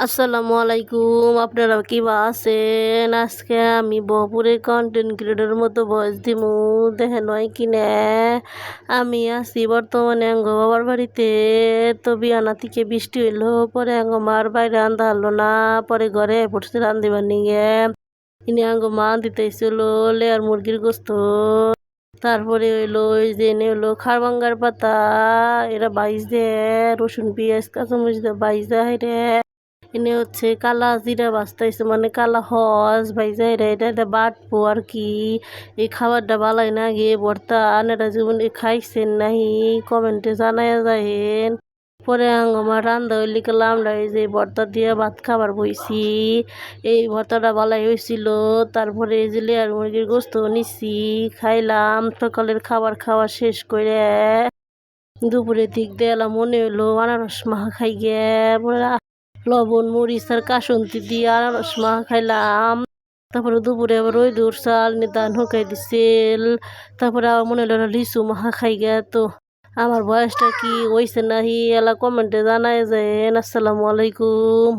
আসসালামু আলাইকুম, আপনারা কিবা আছেন? আজকে আমি বহপুরে কন্টেন্ট ক্রিয়েটর মতো ভয়েস দিমু, দেখেন হয় কিনে। আমি আছি বর্তমানে আঙ্গ বাবার বাড়িতে। তো বিয়ানা থেকে বৃষ্টি হইলো, পরে আঙ্গ মার বাইরে আনতে হলো না, পরে ঘরে পড়ছে রান্ধিবার নিয়ে। ইনি আঙ্গ মা দিতেছিল লেয়ার মুরগির গোস্ত। তারপরে হইলো ওই যে এনে হলো খারবাঙ্গার পাতা, এরা বাইজ দেয়, রসুন পেঁয়াজ কাঁচামরিচ দিয়ে বাইজ দেয় রে। এনে হচ্ছে কালা জিরা বাস্তাইছে, মানে কালা হস ভাইজা এটা বাটবো আর কি। এই খাবারটা বালাই না গিয়ে ভর্তা আনেরা জীবন খাইছেন নাহি কমেন্টে জানাই যাহেন। পরে আমার রান্দা হইলি গেলাম এই যে ভর্তা দিয়ে ভাত খাবার বইছি। এই ভর্তাটা বালাই হয়েছিল। তারপরে এই যে লেয়ার মুরগির গোস্ত নিছি, খাইলাম। সকালের খাবার খাওয়া শেষ করে দুপুরের দিক দিয়ে এলাম, মনে হইলো আনারস মাখা খাই গে। পরে লবণ মরিচ আর কাসন্তি দিয়ে আনারস মাখা খাইলাম। তারপরে দুপুরে আবার ওই দূর চাল নিদান ঢুকাই দিছিল। তারপরে আমার মনে হলো লিচু মাখা খাই গে। তো আমার বয়সটা কি হয়েছে নাহি এলা কমেন্টে জানাই যায়। আসসালামু আলাইকুম।